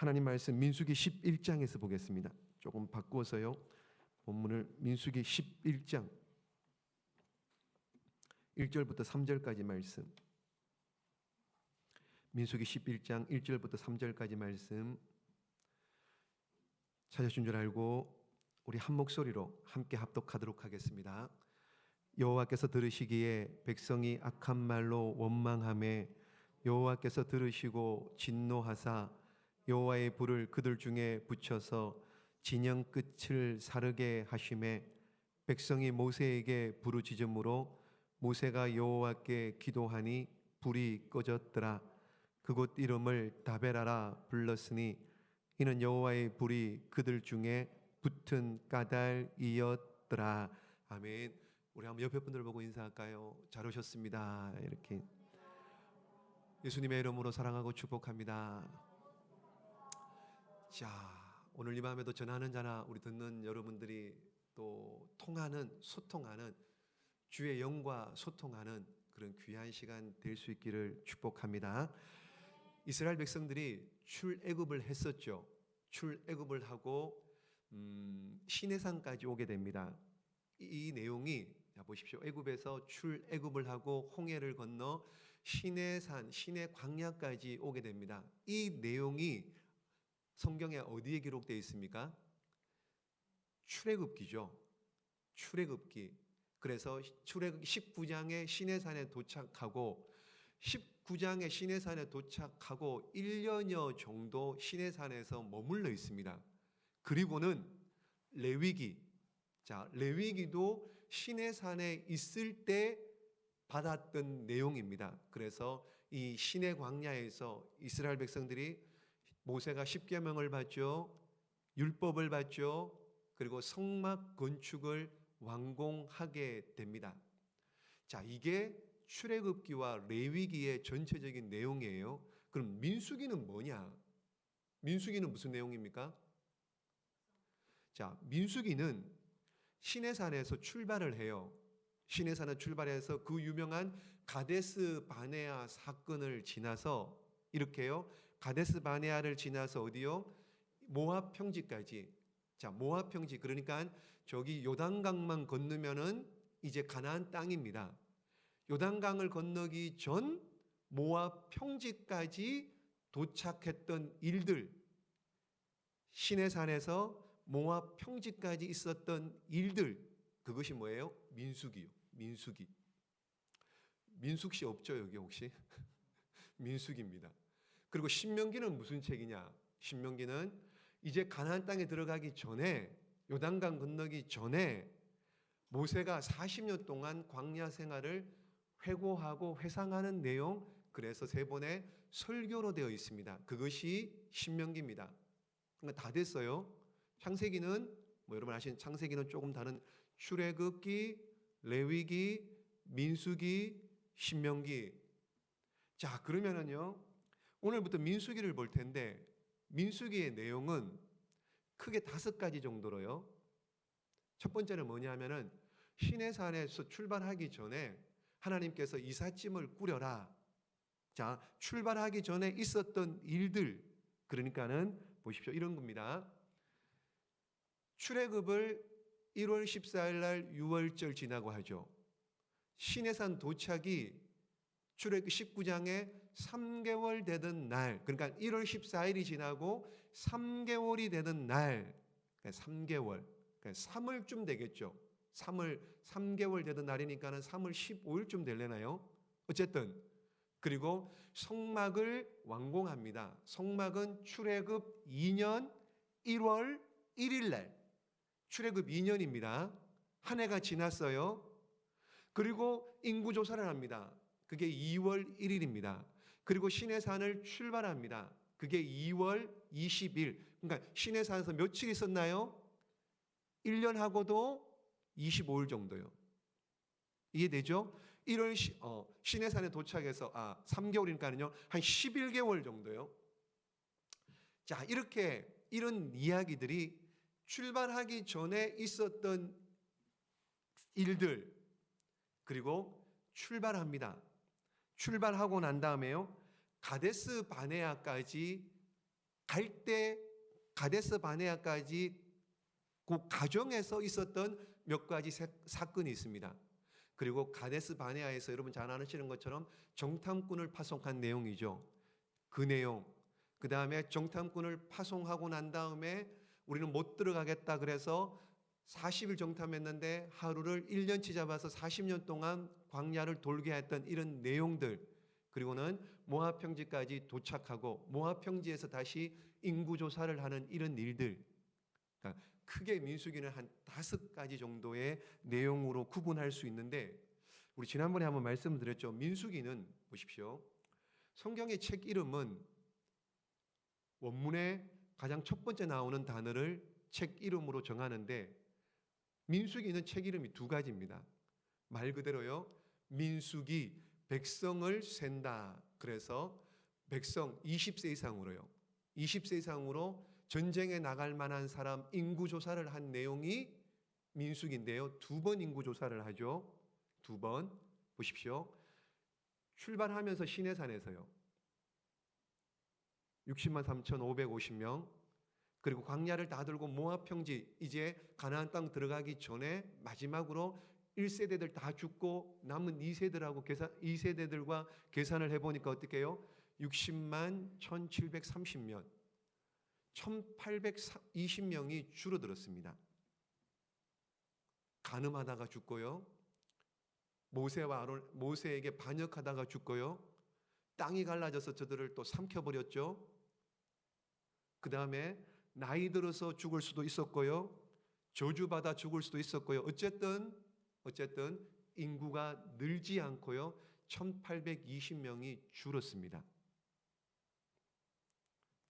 하나님 말씀 민수기 11장에서 보겠습니다. 조금 바꾸어서요. 본문을 민수기 11장 1절부터 3절까지 말씀, 민수기 11장 1절부터 3절까지 말씀 찾으신 줄 알고 우리 한 목소리로 함께 합독하도록 하겠습니다. 여호와께서 들으시기에 백성이 악한 말로 원망하매 여호와께서 들으시고 진노하사 여호와의 불을 그들 중에 붙여서 진영 끝을 사르게 하심에 백성이 모세에게 부르짖음으로 모세가 여호와께 기도하니 불이 꺼졌더라. 그곳 이름을 다베라라 불렀으니 이는 여호와의 불이 그들 중에 붙은 까닭이었더라. 아멘. 우리 한번 옆에 분들 보고 인사할까요? 잘 오셨습니다. 이렇게 예수님의 이름으로 사랑하고 축복합니다. 자, 오늘 이 밤에도 전하는 자나 우리 듣는 여러분들이 또 소통하는 주의 영과 소통하는 그런 귀한 시간 될 수 있기를 축복합니다. 이스라엘 백성들이 출애굽을 했었죠. 출애굽을 하고 시내산까지 오게 됩니다. 이 내용이 보십시오. 애굽에서 출애굽을 하고 홍해를 건너 시내산, 시내 광야까지 오게 됩니다. 이 내용이 성경에 어디에 기록되어 있습니까? 출애굽기죠. 출애굽기. 그래서 출애굽기 19장에 시내산에 도착하고 19장에 시내산에 도착하고 1년여 정도 시내산에서 머물러 있습니다. 그리고는 레위기. 자, 레위기도 시내산에 있을 때 받았던 내용입니다. 그래서 이 시내 광야에서 이스라엘 백성들이 모세가 십계명을 받죠. 율법을 받죠. 그리고 성막 건축을 완공하게 됩니다. 자, 이게 출애굽기와 레위기의 전체적인 내용이에요. 그럼 민수기는 뭐냐? 민수기는 무슨 내용입니까? 자, 민수기는 시내산에서 출발을 해요. 시내산에 출발해서 그 유명한 가데스 바네아 사건을 지나서 이렇게요. 가데스 바네아를 지나서 어디요? 모압 평지까지. 자, 모압 평지, 그러니까 저기 요단강만 건너면은 이제 가나안 땅입니다. 요단강을 건너기 전 모압 평지까지 도착했던 일들, 시내산에서 모압 평지까지 있었던 일들, 그것이 뭐예요? 민수기요. 민수기. 민숙씨 없죠, 여기 혹시? 민수기입니다. 그리고 신명기는 무슨 책이냐? 신명기는 이제 가나안 땅에 들어가기 전에, 요단강 건너기 전에 모세가 40년 동안 광야 생활을 회고하고 회상하는 내용, 그래서 세 번의 설교로 되어 있습니다. 그것이 신명기입니다. 그러니까 다 됐어요. 창세기는 여러분 아시는 창세기는 조금 다른 출애굽기, 레위기, 민수기, 신명기. 자, 그러면은요, 오늘부터 민수기를 볼 텐데 민수기의 내용은 크게 5가지 정도로요. 첫 번째는 뭐냐면은 시내산에서 출발하기 전에 하나님께서 이삿짐을 꾸려라. 자, 출발하기 전에 있었던 일들, 그러니까는 보십시오, 이런 겁니다. 출애굽을 1월 14일 날 유월절 지나고 하죠. 시내산 도착이 출애굽 19장에 3개월 되던 날, 그러니까 1월 14일이 지나고 3개월이 되던 날, 그러니까 3개월, 그러니까 3월쯤 되겠죠. 3개월 되던 날이니까는 3월 15일쯤 되려나요? 어쨌든 그리고 성막을 완공합니다. 성막은 출애굽 2년 1월 1일 날, 출애굽 2년입니다. 한 해가 지났어요. 그리고 인구조사를 합니다. 그게 2월 1일입니다. 그리고 시내산을 출발합니다. 그게 2월 20일. 그러니까 시내산에서 며칠 있었나요? 1년하고도 25일 정도요. 이해되죠? 시내산에 도착해서 3개월이니까요. 한 11개월 정도요. 자, 이런 이야기들이 출발하기 전에 있었던 일들, 그리고 출발합니다. 출발하고 난 다음에요, 가데스 바네아까지 갈 때 가데스 바네아까지 그 가정에서 있었던 몇 가지 사건이 있습니다. 그리고 가데스 바네아에서 여러분 잘 아시는 것처럼 정탐꾼을 파송한 내용이죠. 그 내용. 그 다음에 정탐꾼을 파송하고 난 다음에 우리는 못 들어가겠다 그래서 40일 정탐했는데 하루를 1년치 잡아서 40년 동안 광야를 돌게 했던 이런 내용들. 그리고는 모압 평지까지 도착하고 모압 평지에서 다시 인구 조사를 하는 이런 일들. 그러니까 크게 민수기는 한 5가지 정도의 내용으로 구분할 수 있는데, 우리 지난번에 한번 말씀드렸죠. 민수기는 보십시오. 성경의 책 이름은 원문에 가장 첫 번째 나오는 단어를 책 이름으로 정하는데, 민수기는 책 이름이 2가지입니다. 말 그대로요. 민수기, 백성을 센다. 그래서 백성 20세 이상으로요. 20세 이상으로 전쟁에 나갈 만한 사람 인구 조사를 한 내용이 민수기인데요. 2번 인구 조사를 하죠. 2번. 보십시오. 출발하면서 시내산에서요. 60만 3,550명. 그리고 광야를 다 돌고 모압 평지, 이제 가나안 땅 들어가기 전에 마지막으로 1세대들 다 죽고 남은 2세대들과 계산을 해보니까 어떻게 해요? 60만 1,730명. 1,820명이 줄어들었습니다. 간음하다가 죽고요. 모세에게 반역하다가 죽고요. 땅이 갈라져서 저들을 또 삼켜버렸죠. 그 다음에 나이 들어서 죽을 수도 있었고요. 저주받아 죽을 수도 있었고요. 어쨌든 인구가 늘지 않고요. 1,820명이 줄었습니다.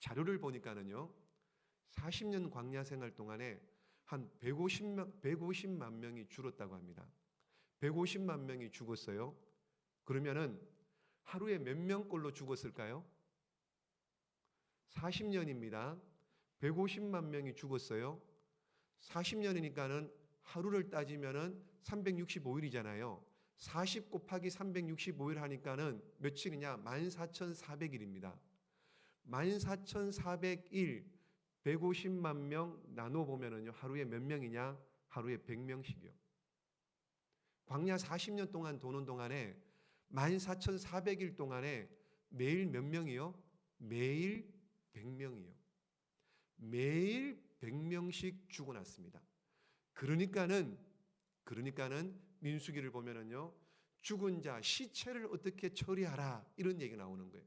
자료를 보니까는요. 40년 광야 생활 동안에 한 150만 명이 줄었다고 합니다. 150만 명이 죽었어요. 그러면은 하루에 몇 명꼴로 죽었을까요? 40년입니다. 150만 명이 죽었어요. 40년이니까는 하루를 따지면은 365일이잖아요. 40 곱하기 365일 하니까는 며칠이냐? 14,400일입니다. 14,400일 150만 명 나눠 보면은요. 하루에 몇 명이냐? 하루에 100명씩이요. 광야 40년 동안 도는 동안에 14,400일 동안에 매일 몇 명이요? 매일 100명이요. 매일 100명씩 죽어났습니다. 그러니까는 민수기를 보면은요. 죽은 자 시체를 어떻게 처리하라 이런 얘기가 나오는 거예요.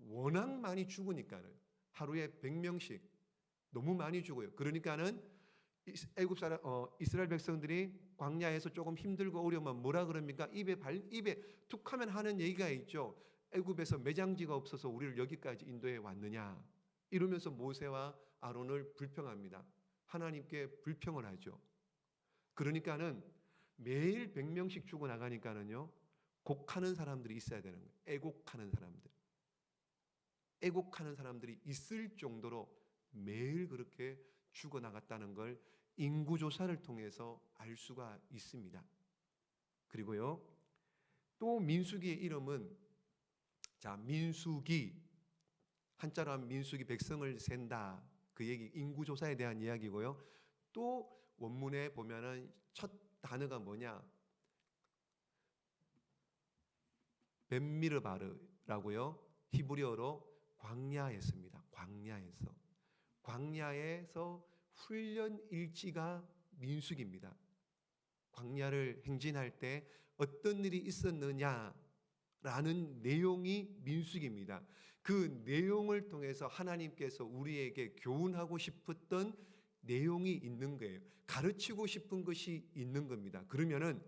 워낙 많이 죽으니까는 하루에 100명씩 너무 많이 죽어요. 그러니까는 이스라엘 백성들이 광야에서 조금 힘들고 어려우면 뭐라 그럽니까? 입에 툭하면 하는 얘기가 있죠. 애굽에서 매장지가 없어서 우리를 여기까지 인도해 왔느냐 이러면서 모세와 아론을 불평합니다. 하나님께 불평을 하죠. 그러니까는 매일 100명씩 죽어나가니까는요. 곡하는 사람들이 있어야 되는 거예요. 애곡하는 사람들이 있을 정도로 매일 그렇게 죽어나갔다는 걸 인구조사를 통해서 알 수가 있습니다. 그리고요. 또 민수기의 이름은 민수기, 한자로 하면 민수기 백성을 센다. 그 얘기 인구조사에 대한 이야기고요. 또 원문에 보면은 첫 단어가 뭐냐? 벤미르바르라고요. 히브리어로 광야였습니다. 광야에서 훈련 일지가 민수기입니다. 광야를 행진할 때 어떤 일이 있었느냐라는 내용이 민수기입니다. 그 내용을 통해서 하나님께서 우리에게 교훈하고 싶었던 내용이 있는 거예요. 가르치고 싶은 것이 있는 겁니다. 그러면은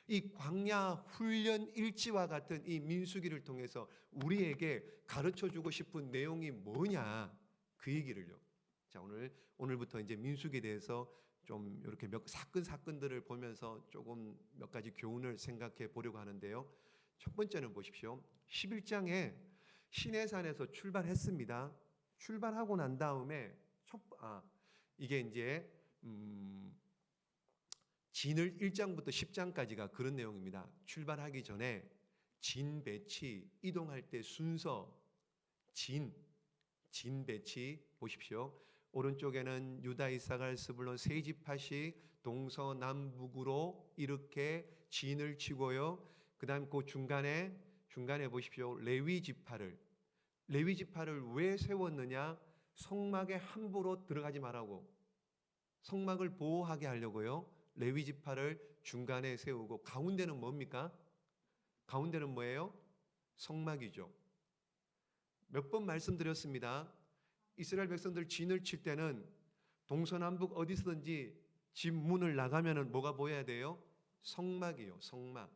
이 광야 훈련 일지와 같은 이 민수기를 통해서 우리에게 가르쳐주고 싶은 내용이 뭐냐 그 얘기를요. 자, 오늘부터 이제 민수기에 대해서 좀 이렇게 몇 사건들을 보면서 조금 몇 가지 교훈을 생각해 보려고 하는데요. 첫 번째는 보십시오. 11장에 시내산에서 출발했습니다. 출발하고 난 다음에 이게 이제 진을 1장부터 10장까지가 그런 내용입니다. 출발하기 전에 진 배치, 이동할 때 순서, 진 배치 보십시오. 오른쪽에는 유다, 이사갈, 스불론 세 지파씩 동서남북으로 이렇게 진을 치고요. 그다음 그 중간에 보십시오. 레위 지파를 왜 세웠느냐? 성막에 함부로 들어가지 말라고, 성막을 보호하게 하려고요. 레위 지파를 중간에 세우고, 가운데는 뭡니까? 가운데는 뭐예요? 성막이죠. 몇 번 말씀드렸습니다. 이스라엘 백성들 진을 칠 때는 동서남북 어디서든지 집 문을 나가면은 뭐가 보여야 돼요? 성막이요. 성막.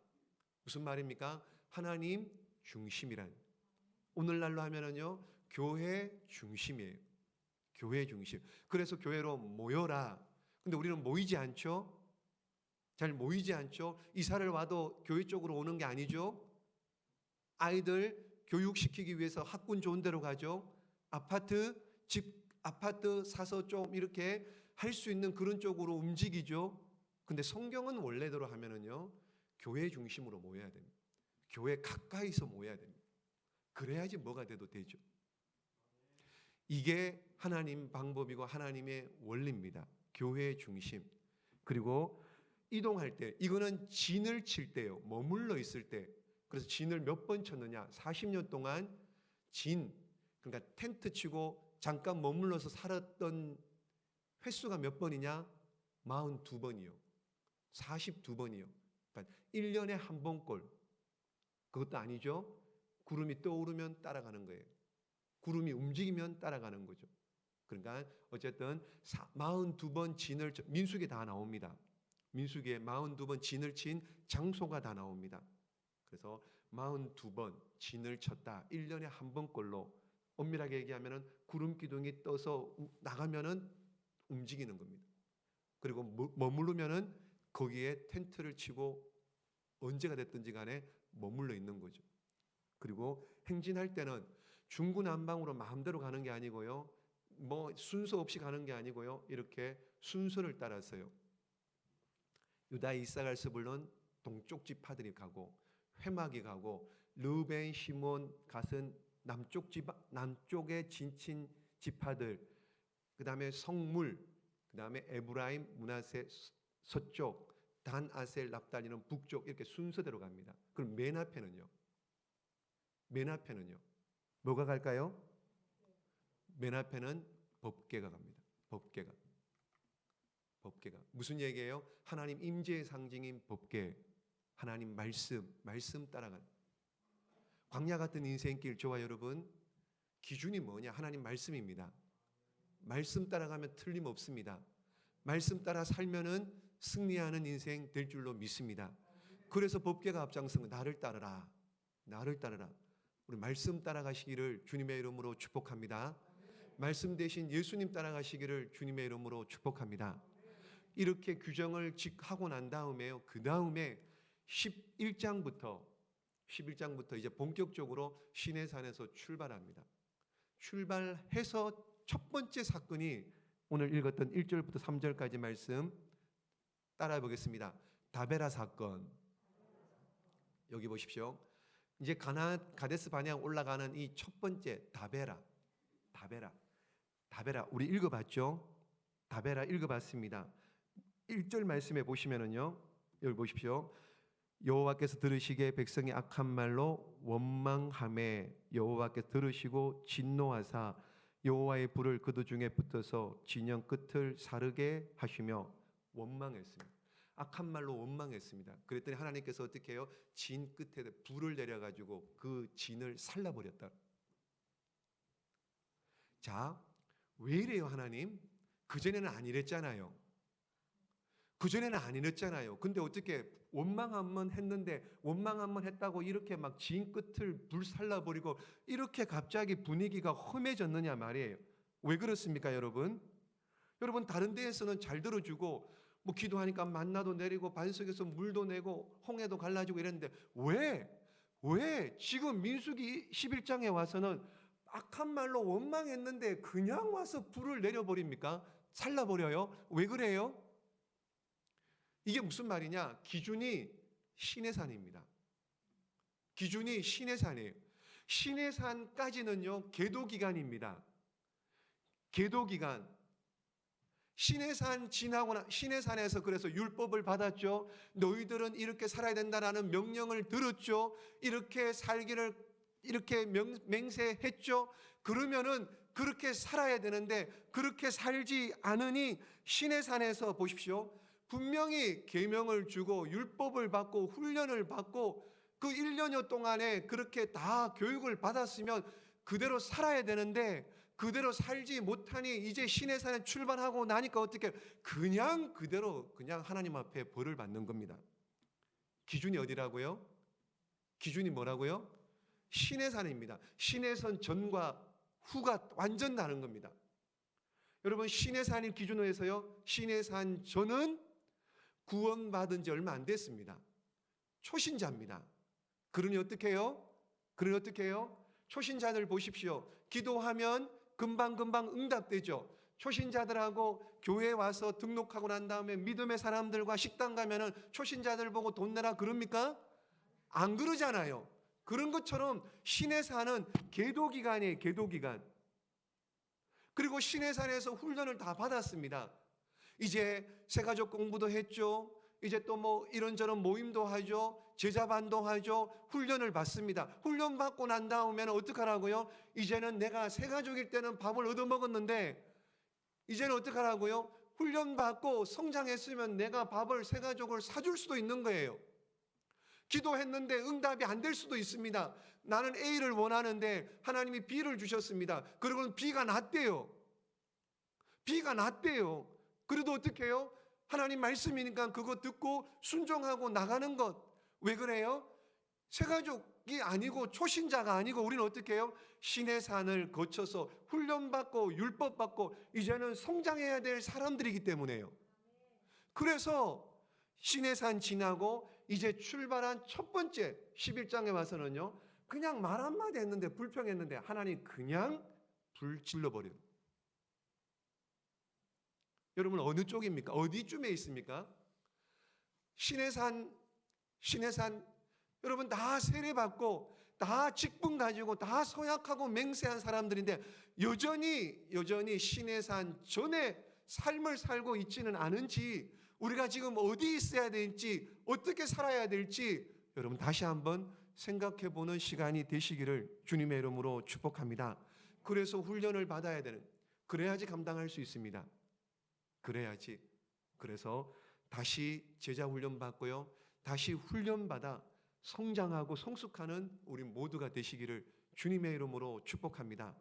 무슨 말입니까? 하나님 중심이란. 오늘날로 하면은요, 교회 중심이에요. 교회 중심. 그래서 교회로 모여라. 근데 우리는 모이지 않죠? 잘 모이지 않죠? 이사를 와도 교회 쪽으로 오는 게 아니죠? 아이들 교육시키기 위해서 학군 좋은 데로 가죠? 아파트 사서 좀 이렇게 할 수 있는 그런 쪽으로 움직이죠? 근데 성경은 원래대로 하면은요, 교회 중심으로 모여야 됩니다. 교회 가까이서 모여야 됩니다. 그래야지 뭐가 돼도 되죠. 이게 하나님 방법이고 하나님의 원리입니다. 교회 중심. 그리고 이동할 때, 이거는 진을 칠 때요. 머물러 있을 때. 그래서 진을 몇 번 쳤느냐? 40년 동안 진, 그러니까 텐트 치고 잠깐 머물러서 살았던 횟수가 몇 번이냐? 42번이요. 42번이요. 그러니까 1년에 한 번꼴. 그것도 아니죠. 구름이 떠오르면 따라가는 거예요. 구름이 움직이면 따라가는 거죠. 그러니까 어쨌든 42번 진을, 민수기에 다 나옵니다. 민수기에 42번 진을 친 장소가 다 나옵니다. 그래서 42번 진을 쳤다. 1년에 한 번꼴로, 엄밀하게 얘기하면은 구름 기둥이 떠서 나가면은 움직이는 겁니다. 그리고 머무르면은 거기에 텐트를 치고 언제가 됐든지 간에 머물러 있는 거죠. 그리고 행진할 때는 중구난방으로 마음대로 가는 게 아니고요. 뭐 순서 없이 가는 게 아니고요. 이렇게 순서를 따라서요. 유다, 이사갈, 스불론 동쪽 지파들이 가고, 회막이 가고, 르벤, 시몬, 갓은 남쪽의 진친 지파들, 그 다음에 성물, 그 다음에 에브라임, 므낫세 서쪽, 단, 아셀, 납달리는 북쪽, 이렇게 순서대로 갑니다. 그럼 맨 앞에는요? 뭐가 갈까요? 맨 앞에는 법궤가 갑니다. 법궤가 무슨 얘기예요? 하나님 임재의 상징인 법궤, 하나님 말씀 따라가는 광야 같은 인생길. 저와 여러분, 기준이 뭐냐? 하나님 말씀입니다. 말씀 따라가면 틀림없습니다. 말씀 따라 살면은 승리하는 인생 될 줄로 믿습니다. 그래서 법궤가 앞장서는 나를 따르라. 우리 말씀 따라가시기를 주님의 이름으로 축복합니다. 말씀 대신 예수님 따라가시기를 주님의 이름으로 축복합니다. 이렇게 규정을 하고 난 다음에요. 그 다음에 11장부터 이제 본격적으로 시내산에서 출발합니다. 출발해서 첫 번째 사건이 오늘 읽었던 1절부터 3절까지 말씀 따라해 보겠습니다. 다베라 사건. 여기 보십시오. 이제 가데스 바네아 올라가는 이 첫 번째 다베라 우리 읽어봤죠? 다베라 읽어봤습니다. 1절 말씀에 보시면은요, 여기 보십시오. 여호와께서 들으시기에 백성이 악한 말로 원망하매 여호와께서 들으시고 진노하사 여호와의 불을 그들 중에 붙어서 진영 끝을 사르게 하시며 원망했습니다. 악한 말로 원망했습니다. 그랬더니 하나님께서 어떻게 해요? 진 끝에 불을 내려가지고 그 진을 살라버렸다. 자, 왜 이래요 하나님? 그전에는 안 이랬잖아요. 근데 어떻게 원망 한번 했다고 이렇게 막 진 끝을 불 살라버리고 이렇게 갑자기 분위기가 험해졌느냐 말이에요. 왜 그렇습니까 여러분? 여러분, 다른 데에서는 잘 들어주고 뭐 기도하니까 만나도 내리고 반석에서 물도 내고 홍해도 갈라지고 이랬는데 왜 지금 민수기 11장에 와서는 악한 말로 원망했는데 그냥 와서 불을 내려버립니까? 살라버려요? 왜 그래요? 이게 무슨 말이냐? 기준이 시내산입니다. 기준이 시내산이에요. 시내산까지는요 계도 기간입니다. 계도 기간, 시내산 지나고 시내산에서 그래서 율법을 받았죠. 너희들은 이렇게 살아야 된다라는 명령을 들었죠. 이렇게 살기를 이렇게 맹세했죠. 그러면은 그렇게 살아야 되는데 그렇게 살지 않으니 시내산에서 보십시오. 분명히 계명을 주고 율법을 받고 훈련을 받고 그 1년여 동안에 그렇게 다 교육을 받았으면 그대로 살아야 되는데 그대로 살지 못하니 이제 시내산에 출발하고 나니까 어떻게 그냥 그대로 그냥 하나님 앞에 벌을 받는 겁니다. 기준이 어디라고요? 기준이 뭐라고요? 시내산입니다. 시내산 전과 후가 완전 다른 겁니다. 여러분 시내산을 기준으로 해서요. 시내산 전은 구원받은 지 얼마 안 됐습니다. 초신자입니다. 그러니 어떻게 해요? 그러니 어떻게 해요? 초신자들 보십시오. 기도하면 금방금방 응답되죠. 초신자들하고 교회에 와서 등록하고 난 다음에 믿음의 사람들과 식당 가면은 초신자들 보고 돈 내라 그럽니까? 안 그러잖아요. 그런 것처럼 시내산은 계도기간이에요. 계도기간. 그리고 시내산에서 훈련을 다 받았습니다. 이제 새가족 공부도 했죠. 이제 또 뭐 이런저런 모임도 하죠. 제자반도 하죠. 훈련을 받습니다. 훈련 받고 난 다음에는 어떡하라고요? 이제는 내가 새가족일 때는 밥을 얻어먹었는데 이제는 어떡하라고요? 훈련 받고 성장했으면 내가 밥을 새가족을 사줄 수도 있는 거예요. 기도했는데 응답이 안 될 수도 있습니다. 나는 A를 원하는데 하나님이 B를 주셨습니다. 그리고 B가 낫대요. B가 낫대요. 그래도 어떻게 해요? 하나님 말씀이니까 그거 듣고 순종하고 나가는 것. 왜 그래요? 새가족이 아니고 초신자가 아니고 우리는 어떻게 해요? 시내산을 거쳐서 훈련받고 율법받고 이제는 성장해야 될 사람들이기 때문에요. 그래서 시내산 지나고 이제 출발한 첫 번째 11장에 와서는요. 그냥 말 한마디 했는데 불평했는데 하나님 그냥 불 질러버려요. 여러분 어느 쪽입니까? 어디쯤에 있습니까? 시내산 여러분 다 세례받고 다 직분 가지고 다 서약하고 맹세한 사람들인데 여전히 시내산 전에 삶을 살고 있지는 않은지 우리가 지금 어디 있어야 될지 어떻게 살아야 될지 여러분 다시 한번 생각해 보는 시간이 되시기를 주님의 이름으로 축복합니다. 그래서 훈련을 받아야 되는 그래야지 감당할 수 있습니다. 그래야지. 그래서 다시 제자 훈련 받고요. 다시 훈련 받아 성장하고 성숙하는 우리 모두가 되시기를 주님의 이름으로 축복합니다.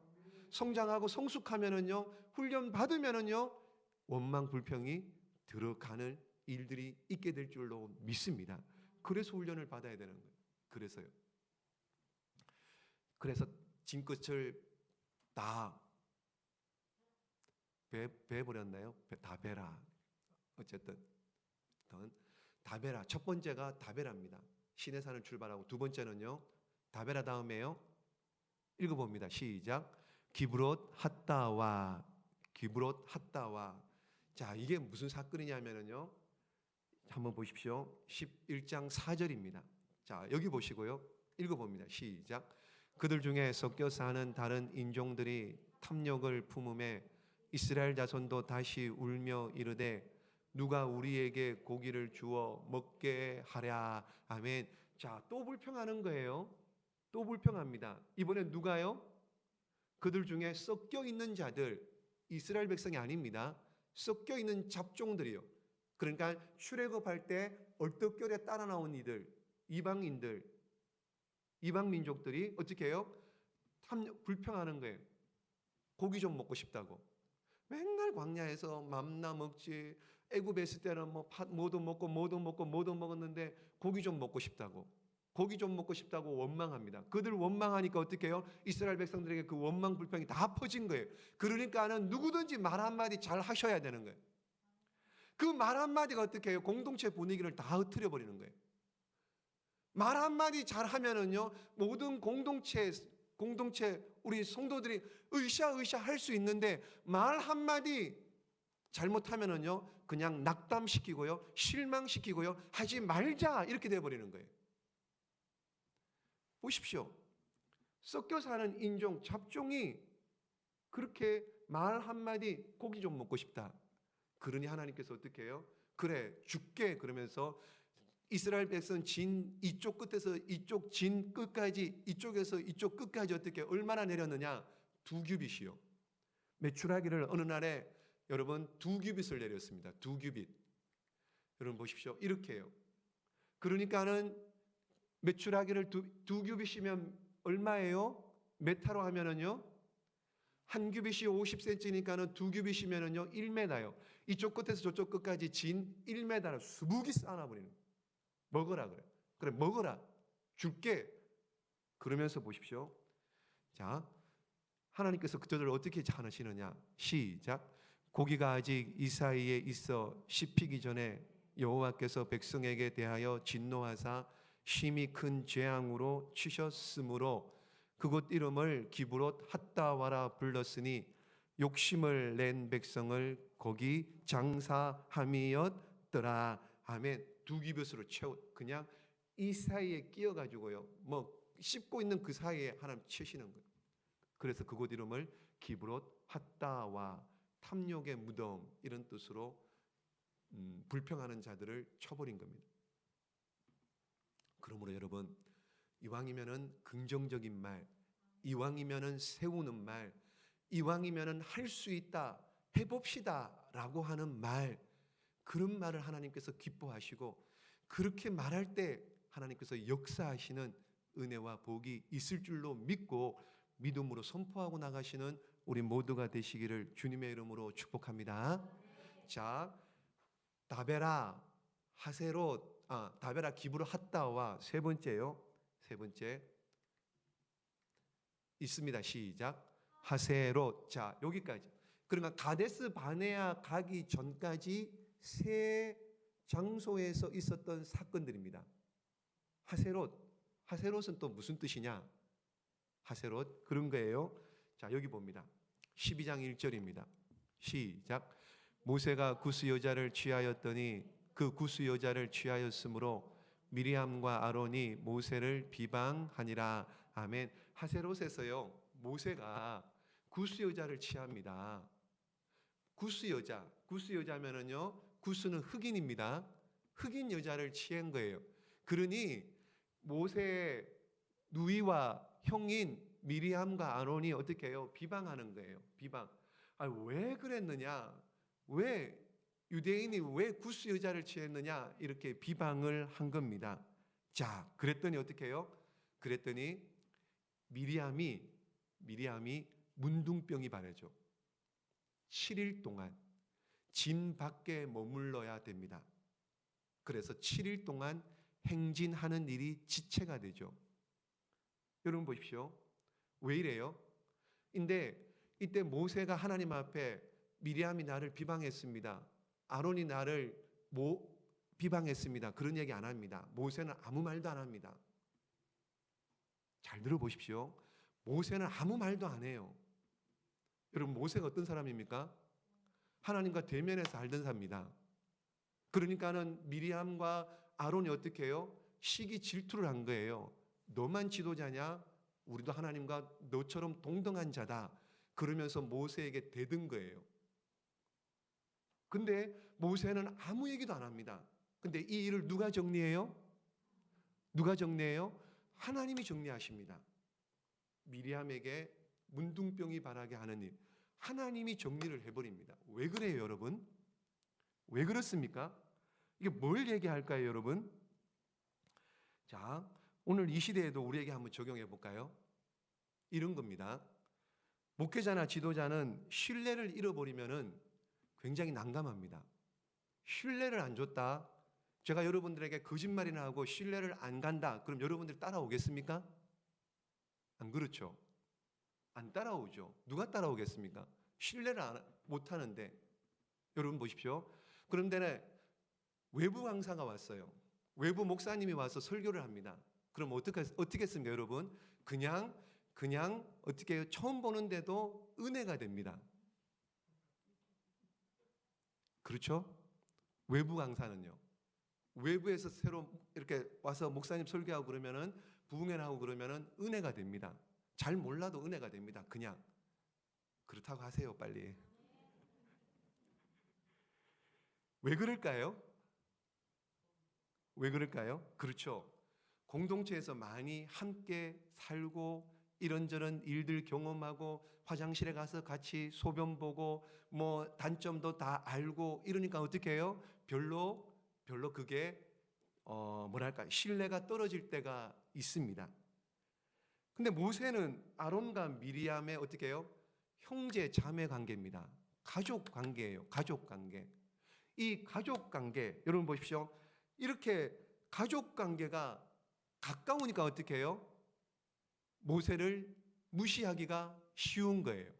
성장하고 성숙하면은요. 훈련 받으면은요. 원망 불평이 들어가는 일들이 있게 될 줄로 믿습니다. 그래서 훈련을 받아야 되는 거예요. 그래서요. 그래서 진끝을 다 베버렸나요? 다 베라. 어쨌든 다 베라. 첫 번째가 다 베라입니다. 시내산을 출발하고 두 번째는요. 다 베라 다음에요. 읽어봅니다. 시작. 기브롯 핫다와 자 이게 무슨 사건이냐면요. 한번 보십시오. 11장 4절입니다. 자 여기 보시고요. 읽어봅니다. 시작. 그들 중에 섞여 사는 다른 인종들이 탐욕을 품음에 이스라엘 자손도 다시 울며 이르되 누가 우리에게 고기를 주어 먹게 하랴. 아멘. 자, 또 불평하는 거예요. 또 불평합니다. 이번엔 누가요? 그들 중에 섞여 있는 자들, 이스라엘 백성이 아닙니다. 섞여 있는 잡종들이요. 그러니까 출애굽할 때 얼떨결에 따라 나온 이들, 이방인들, 이방 민족들이 어떻게 해요? 불평하는 거예요. 고기 좀 먹고 싶다고. 맨날 광야에서 맘나 먹지. 애굽에 있을 때는 뭐도 먹었는데 고기 좀 먹고 싶다고 원망합니다. 그들 원망하니까 어떻게 해요? 이스라엘 백성들에게 그 원망 불평이 다 퍼진 거예요. 그러니까는 누구든지 말 한마디 잘 하셔야 되는 거예요. 그 말 한마디가 어떻게 해요? 공동체 분위기를 다 흐트려 버리는 거예요. 말 한마디 잘 하면은요 모든 공동체 우리 성도들이 으쌰으쌰 할 수 있는데 말 한마디 잘못하면은요 그냥 낙담시키고요 실망시키고요 하지 말자 이렇게 돼버리는 거예요. 보십시오. 섞여 사는 인종 잡종이 그렇게 말 한마디 고기 좀 먹고 싶다. 그러니 하나님께서 어떻게 해요? 그래 줄게 그러면서 이스라엘 백성 진 이쪽 끝에서 이쪽 진 끝까지 이쪽에서 이쪽 끝까지 어떻게 얼마나 내렸느냐? 2규빗이요. 메추라기를 어느 날에 여러분 2규빗을 내렸습니다. 2규빗. 여러분 보십시오. 이렇게 해요. 그러니까는 메추라기를 두 규빗이면 얼마예요? 메타로 하면은요. 한 규빗이 50cm니까는 2규빗이면은요 1m요. 이쪽 끝에서 저쪽 끝까지 진 1m를 수북이 쌓아버리는 거예요. 먹어라 그래. 그래 먹어라. 줄게. 그러면서 보십시오. 자, 하나님께서 그들을 어떻게 하시느냐? 시작. 고기가 아직 이 사이에 있어 씹히기 전에 여호와께서 백성에게 대하여 진노하사 심히 큰 재앙으로 치셨으므로 그곳 이름을 기브롯 핫다와라 불렀으니 욕심을 낸 백성을 거기 장사함이었더라. 아멘. 2규빗으로 채워 그냥 이 사이에 끼어 가지고요. 뭐 씹고 있는 그 사이에 하나님 치시는 거예요. 그래서 그곳 이름을 기브롯 핫다와 탐욕의 무덤 이런 뜻으로 불평하는 자들을 쳐버린 겁니다. 그러므로 여러분 이왕이면은 긍정적인 말, 이왕이면은 세우는 말, 이왕이면은 할 수 있다, 해봅시다라고 하는 말, 그런 말을 하나님께서 기뻐하시고 그렇게 말할 때 하나님께서 역사하시는 은혜와 복이 있을 줄로 믿고 믿음으로 선포하고 나가시는 우리 모두가 되시기를 주님의 이름으로 축복합니다. 자, 다베라 하세롯 다베라 기브롯 핫다와 세 번째요. 세 번째 있습니다. 시작. 하세롯. 자, 여기까지. 그러니까 가데스 바네아 가기 전까지 세 장소에서 있었던 사건들입니다. 하세롯. 하세롯은 또 무슨 뜻이냐? 하세롯 그런 거예요. 자, 여기 봅니다. 12장 1절입니다. 시작. 모세가 구스 여자를 취하였더니 그 구스 여자를 취하였으므로 미리암과 아론이 모세를 비방하니라. 아멘. 하세롯에서요 모세가 구스 여자를 취합니다. 구스 여자면은요 구스는 흑인입니다. 흑인 여자를 취한 거예요. 그러니 모세 누이와 형인 미리암과 아론이 어떻게 해요? 비방하는 거예요. 비방. 왜 그랬느냐? 왜 유대인이 왜 구스 여자를 취했느냐? 이렇게 비방을 한 겁니다. 자, 그랬더니 어떻게 해요? 그랬더니 미리암이 문둥병이 발해져. 7일 동안 진 밖에 머물러야 됩니다. 그래서 7일 동안 행진하는 일이 지체가 되죠. 여러분 보십시오. 왜 이래요? 근데 이때 모세가 하나님 앞에 미리암이 나를 비방했습니다. 아론이 나를 비방했습니다. 그런 얘기 안 합니다. 모세는 아무 말도 안 합니다. 잘 들어보십시오. 모세는 아무 말도 안 해요. 여러분 모세가 어떤 사람입니까? 하나님과 대면해서 알던 사람입니다. 그러니까는 미리암과 아론이 어떻게 해요? 시기 질투를 한 거예요. 너만 지도자냐? 우리도 하나님과 너처럼 동등한 자다. 그러면서 모세에게 대든 거예요. 근데 모세는 아무 얘기도 안 합니다. 근데 이 일을 누가 정리해요? 누가 정리해요? 하나님이 정리하십니다. 미리암에게 문둥병이 발하게 하는 일, 하나님이 정리를 해버립니다. 왜 그래요, 여러분? 왜 그렇습니까? 이게 뭘 얘기할까요, 여러분? 자, 오늘 이 시대에도 우리에게 한번 적용해 볼까요? 이런 겁니다. 목회자나 지도자는 신뢰를 잃어버리면은 굉장히 난감합니다. 신뢰를 안 줬다. 제가 여러분들에게 거짓말이나 하고 신뢰를 안 간다. 그럼 여러분들이 따라오겠습니까? 안 그렇죠. 안 따라오죠. 누가 따라오겠습니까? 신뢰를 못 하는데. 여러분 보십시오. 그런데 외부 강사가 왔어요. 외부 목사님이 와서 설교를 합니다. 그럼 어떻게 했습니까, 여러분? 그냥 어떻게 해요? 처음 보는데도 은혜가 됩니다. 그렇죠? 외부 강사는요. 외부에서 새로 이렇게 와서 목사님 설교하고 그러면은 부흥회하고 그러면은 은혜가 됩니다. 잘 몰라도 은혜가 됩니다. 그냥. 그렇다고 하세요, 빨리. 왜 그럴까요? 왜 그럴까요? 그렇죠. 공동체에서 많이 함께 살고 이런저런 일들 경험하고 화장실에 가서 같이 소변 보고 뭐 단점도 다 알고 이러니까 어떻게 해요? 별로 그게 뭐랄까 신뢰가 떨어질 때가 있습니다. 근데 모세는 아론과 미리암의 어떻게 해요? 형제 자매 관계입니다. 가족 관계예요. 가족 관계. 이 가족 관계 여러분 보십시오. 이렇게 가족 관계가 가까우니까 어떻게 해요? 모세를 무시하기가 쉬운 거예요.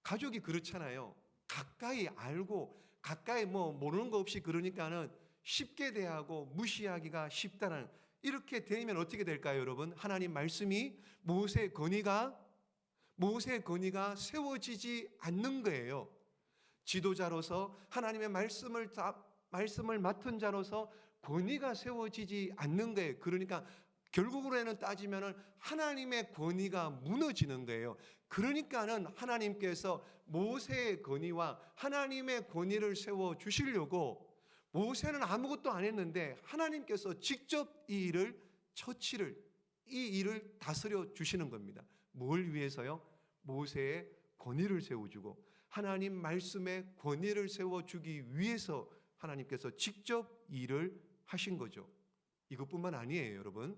가족이 그렇잖아요. 가까이 알고 가까이 뭐 모르는 거 없이 그러니까는 쉽게 대하고 무시하기가 쉽다는 이렇게 되면 어떻게 될까요, 여러분? 하나님 말씀이 모세의 건의가 세워지지 않는 거예요. 지도자로서 하나님의 말씀을 맡은 자로서 권위가 세워지지 않는 거예요. 그러니까 결국으로는 따지면은 하나님의 권위가 무너지는 거예요. 그러니까는 하나님께서 모세의 권위와 하나님의 권위를 세워 주시려고 모세는 아무것도 안 했는데 하나님께서 직접 이 일을 다스려 주시는 겁니다. 뭘 위해서요? 모세의 권위를 세워주고 하나님 말씀의 권위를 세워주기 위해서 하나님께서 직접 일을 하신 거죠. 이것뿐만 아니에요, 여러분.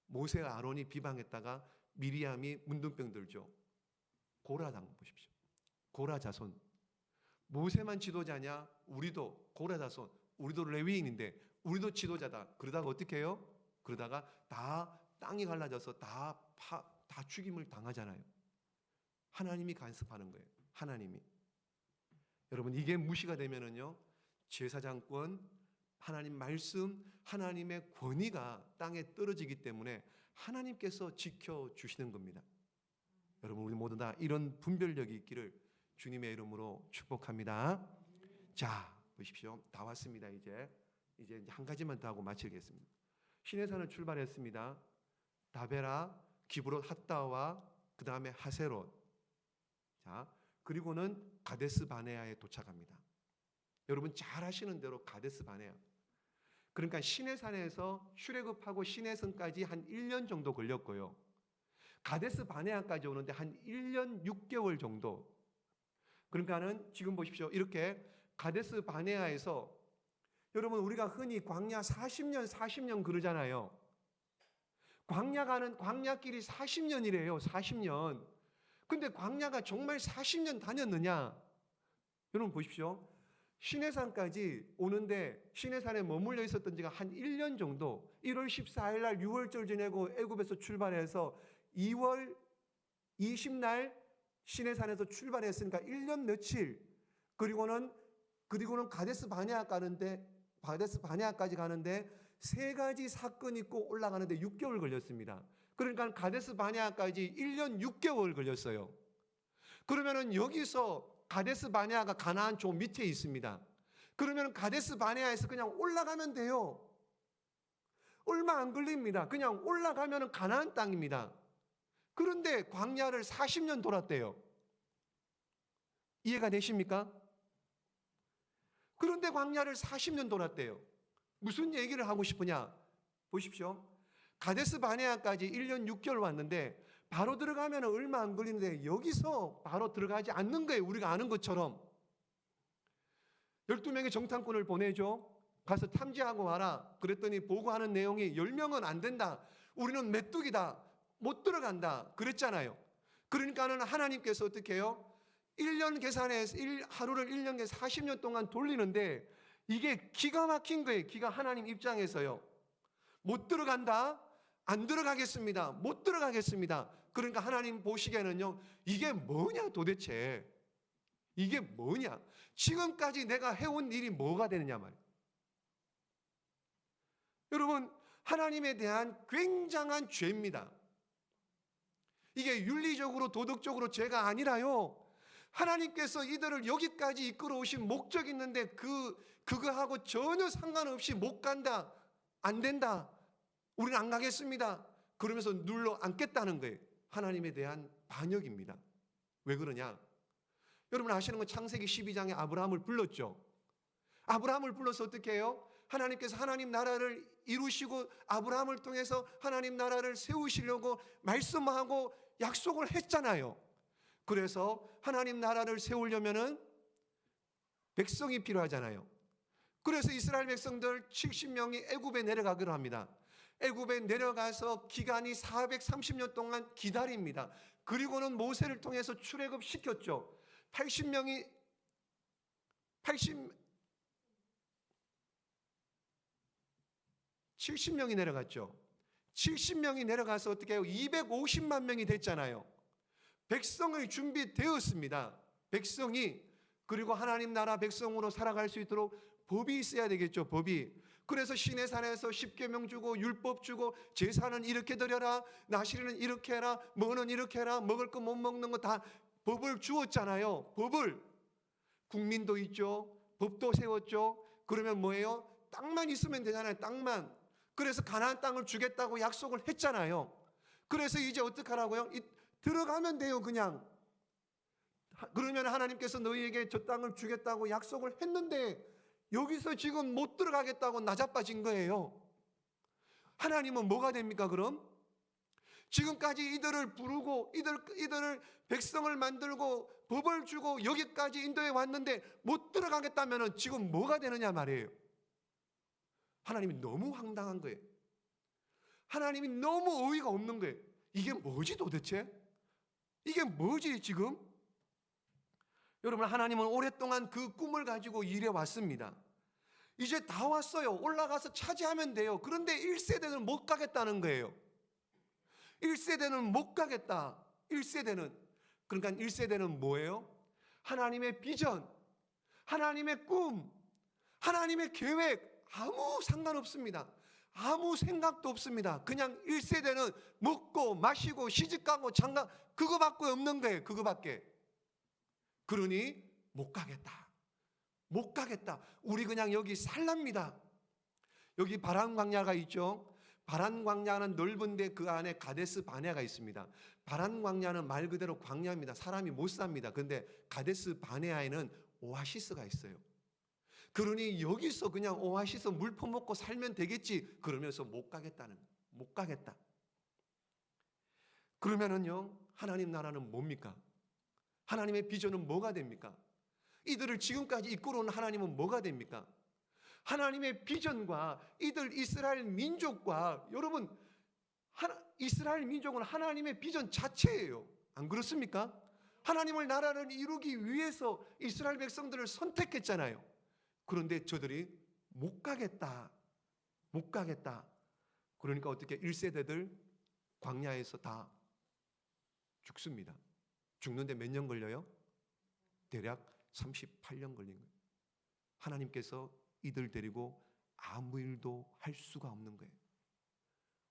모세와 아론이 비방했다가 미리암이 문둥병 들죠. 고라당 보십시오. 고라 자손. 모세만 지도자냐? 우리도 고라 자손. 우리도 레위인인데 우리도 지도자다. 그러다가 어떻게 해요? 그러다가 다 땅이 갈라져서 다 죽임을 당하잖아요. 하나님이 간섭하는 거예요. 하나님이. 여러분 이게 무시가 되면은요. 제사장권, 하나님 말씀, 하나님의 권위가 땅에 떨어지기 때문에 하나님께서 지켜주시는 겁니다. 여러분 우리 모두 다 이런 분별력이 있기를 주님의 이름으로 축복합니다. 자 보십시오. 다 왔습니다. 이제 한 가지만 더 하고 마치겠습니다. 시내산을 출발했습니다. 다베라, 기브롯 핫다와 그 다음에 하세롯. 자 그리고는 가데스 바네아에 도착합니다. 여러분 잘 아시는 대로 가데스 바네아. 그러니까 시내산에서 출애굽하고 시내성까지 한 1년 정도 걸렸고요. 가데스 바네아까지 오는데 한 1년 6개월 정도. 그러니까는 지금 보십시오. 이렇게 가데스 바네아에서 여러분 우리가 흔히 광야 40년 그러잖아요. 광야길이 40년이래요. 40년. 근데 광야가 정말 40년 다녔느냐? 여러분 보십시오. 시내산까지 오는데 시내산에 머물러 있었던 지가 한 1년 정도. 1월 14일 날 6월절 지내고 애굽에서 출발해서 2월 20날 시내산에서 출발했으니까 1년 며칠. 그리고는 가데스 바네아까지 가는데 세 가지 사건이 있고 올라가는데 6개월 걸렸습니다. 그러니까 가데스 바네아까지 1년 6개월 걸렸어요. 그러면은 여기서 가데스 바네아가 가나안 쪽 밑에 있습니다. 그러면 가데스 바네아에서 그냥 올라가면 돼요. 얼마 안 걸립니다. 그냥 올라가면 가나안 땅입니다. 그런데 광야를 40년 돌았대요. 이해가 되십니까? 그런데 광야를 40년 돌았대요. 무슨 얘기를 하고 싶으냐? 보십시오. 가데스 바네아까지 1년 6개월 왔는데 바로 들어가면 얼마 안 걸리는데 여기서 바로 들어가지 않는 거예요. 우리가 아는 것처럼. 12명의 정탐꾼을 보내죠. 가서 탐지하고 와라. 그랬더니 보고하는 내용이 10명은 안 된다. 우리는 메뚜기다. 못 들어간다. 그랬잖아요. 그러니까는 하나님께서 어떻게 해요? 1년 계산해서 하루를 1년 계산 40년 동안 돌리는데 이게 기가 막힌 거예요. 기가 하나님 입장에서요. 못 들어간다. 안 들어가겠습니다. 못 들어가겠습니다. 그러니까 하나님 보시기에는요. 이게 뭐냐 도대체. 이게 뭐냐. 지금까지 내가 해온 일이 뭐가 되느냐 말이에요. 여러분 하나님에 대한 굉장한 죄입니다. 이게 윤리적으로 도덕적으로 죄가 아니라요. 하나님께서 이들을 여기까지 이끌어 오신 목적이 있는데 그거하고 전혀 상관없이 못 간다. 안 된다. 우리는 안 가겠습니다. 그러면서 눌러 앉겠다는 거예요. 하나님에 대한 반역입니다. 왜 그러냐? 여러분 아시는 건 창세기 12장에 아브라함을 불렀죠. 아브라함을 불러서 어떻게 해요? 하나님께서 하나님 나라를 이루시고 아브라함을 통해서 하나님 나라를 세우시려고 말씀하고 약속을 했잖아요. 그래서 하나님 나라를 세우려면은 백성이 필요하잖아요. 그래서 이스라엘 백성들 70명이 애굽에 내려가기로 합니다. 애굽에 내려가서 기간이 430년 동안 기다립니다. 그리고는 모세를 통해서 출애굽 시켰죠. 70명이 내려갔죠. 70명이 내려가서 어떻게 해요? 250만 명이 됐잖아요. 백성의 준비되었습니다. 백성이. 그리고 하나님 나라 백성으로 살아갈 수 있도록 법이 있어야 되겠죠. 법이. 그래서 시내산에서 십계명 주고 율법 주고 제사는 이렇게 드려라, 나시리는 이렇게 해라, 뭐는 이렇게 해라, 먹을 거 못 먹는 거 다 법을 주었잖아요. 법을. 국민도 있죠. 법도 세웠죠. 그러면 뭐예요? 땅만 있으면 되잖아요. 땅만. 그래서 가나안 땅을 주겠다고 약속을 했잖아요. 그래서 이제 어떡하라고요? 들어가면 돼요. 그냥. 그러면 하나님께서 너희에게 저 땅을 주겠다고 약속을 했는데 여기서 지금 못 들어가겠다고 나자빠진 거예요. 하나님은 뭐가 됩니까 그럼? 지금까지 이들을 부르고 이들을 백성을 만들고 법을 주고 여기까지 인도에 왔는데 못 들어가겠다면 지금 뭐가 되느냐 말이에요. 하나님이 너무 황당한 거예요. 하나님이 너무 어이가 없는 거예요. 이게 뭐지 도대체? 이게 뭐지 지금? 여러분 하나님은 오랫동안 그 꿈을 가지고 일해 왔습니다. 이제 다 왔어요. 올라가서 차지하면 돼요. 그런데 1세대는 못 가겠다는 거예요. 1세대는 못 가겠다. 1세대는. 그러니까 1세대는 뭐예요? 하나님의 비전, 하나님의 꿈, 하나님의 계획 아무 상관없습니다. 아무 생각도 없습니다. 그냥 1세대는 먹고 마시고 시집가고 장가 그거밖에 없는 거예요. 그거밖에. 그러니 못 가겠다. 못 가겠다. 우리 그냥 여기 살랍니다. 여기 바란 광야가 있죠. 바란 광야는 넓은데 그 안에 가데스 바네아가 있습니다. 바란 광야는 말 그대로 광야입니다. 사람이 못 삽니다. 그런데 가데스 바네아에는 오아시스가 있어요. 그러니 여기서 그냥 오아시스 물 퍼먹고 살면 되겠지 그러면서 못 가겠다는 거예요. 못 가겠다. 그러면은요 하나님 나라는 뭡니까? 하나님의 비전은 뭐가 됩니까? 이들을 지금까지 이끌어온 하나님은 뭐가 됩니까? 하나님의 비전과 이들 이스라엘 민족과 여러분 이스라엘 민족은 하나님의 비전 자체예요. 안 그렇습니까? 하나님의 나라를 이루기 위해서 이스라엘 백성들을 선택했잖아요. 그런데 저들이 못 가겠다. 못 가겠다. 그러니까 어떻게 1세대들 광야에서 다 죽습니다. 죽는데 몇 년 걸려요? 대략 38년 걸린 거예요. 하나님께서 이들 데리고 아무 일도 할 수가 없는 거예요.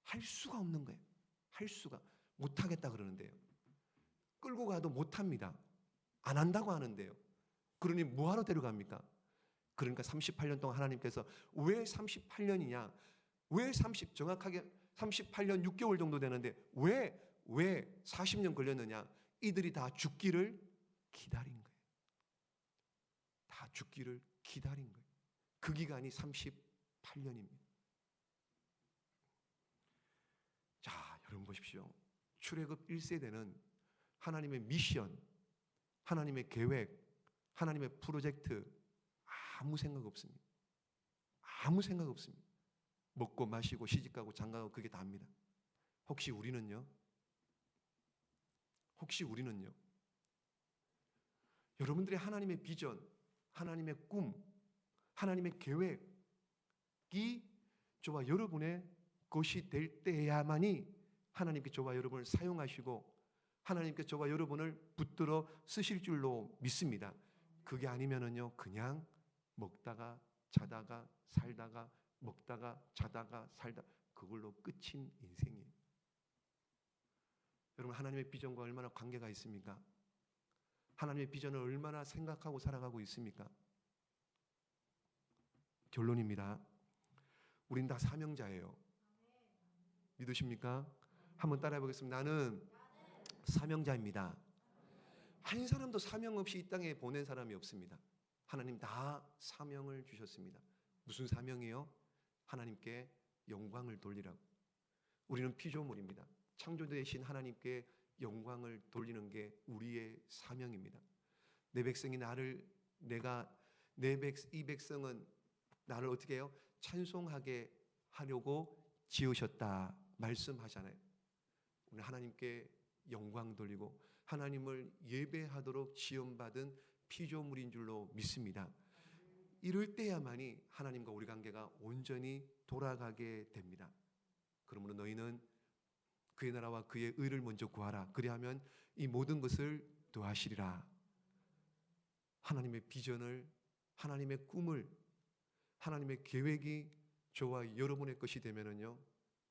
할 수가 없는 거예요. 할 수가. 못하겠다 그러는데요. 끌고 가도 못합니다. 안 한다고 하는데요. 그러니 뭐하러 데려갑니까? 그러니까 38년 동안 하나님께서 왜 38년이냐? 왜 정확하게 38년 6개월 정도 되는데 왜 40년 걸렸느냐? 이들이 다 죽기를 기다린 거예요. 다 죽기를 기다린 거예요. 그 기간이 38년입니다. 자, 여러분 보십시오. 출애굽 1세대는 하나님의 미션, 하나님의 계획, 하나님의 프로젝트 아무 생각 없습니다. 아무 생각 없습니다. 먹고 마시고 시집가고 장가가고 그게 다입니다. 혹시 우리는요? 혹시 우리는요? 여러분들의 하나님의 비전, 하나님의 꿈, 하나님의 계획이 저와 여러분의 것이 될 때야만이 하나님께 저와 여러분을 사용하시고 하나님께 저와 여러분을 붙들어 쓰실 줄로 믿습니다. 그게 아니면은요 그냥 먹다가 자다가 살다가 먹다가 자다가 살다 그걸로 끝인 인생이에요. 여러분 하나님의 비전과 얼마나 관계가 있습니까? 하나님의 비전을 얼마나 생각하고 살아가고 있습니까? 결론입니다. 우린 다 사명자예요. 믿으십니까? 한번 따라해 보겠습니다. 나는 사명자입니다. 한 사람도 사명 없이 이 땅에 보낸 사람이 없습니다. 하나님 다 사명을 주셨습니다. 무슨 사명이요? 하나님께 영광을 돌리라고. 우리는 피조물입니다. 창조되신 하나님께 영광을 돌리는 게 우리의 사명입니다. 내 백성이 이 백성은 나를 어떻게 해요? 찬송하게 하려고 지으셨다 말씀하잖아요. 우리 하나님께 영광 돌리고 하나님을 예배하도록 지음받은 피조물인 줄로 믿습니다. 이럴 때야만이 하나님과 우리 관계가 온전히 돌아가게 됩니다. 그러므로 너희는 그의 나라와 그의 의를 먼저 구하라. 그리하면 이 모든 것을 더하시리라. 하나님의 비전을, 하나님의 꿈을, 하나님의 계획이 저와 여러분의 것이 되면은요,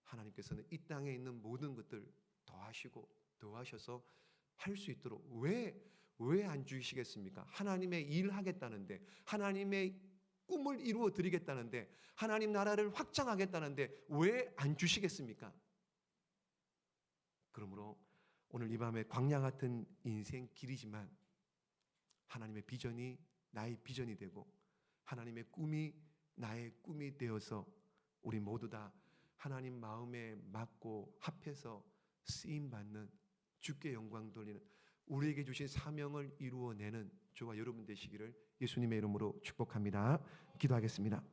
하나님께서는 이 땅에 있는 모든 것들 더하시고 더하셔서 할 수 있도록 왜 안 주시겠습니까? 하나님의 일 하겠다는데, 하나님의 꿈을 이루어 드리겠다는데, 하나님 나라를 확장하겠다는데 왜 안 주시겠습니까? 그러므로 오늘 이 밤에 광야 같은 인생 길이지만 하나님의 비전이 나의 비전이 되고 하나님의 꿈이 나의 꿈이 되어서 우리 모두 다 하나님 마음에 맞고 합해서 쓰임받는, 주께 영광 돌리는, 우리에게 주신 사명을 이루어내는 저와 여러분 되시기를 예수님의 이름으로 축복합니다. 기도하겠습니다.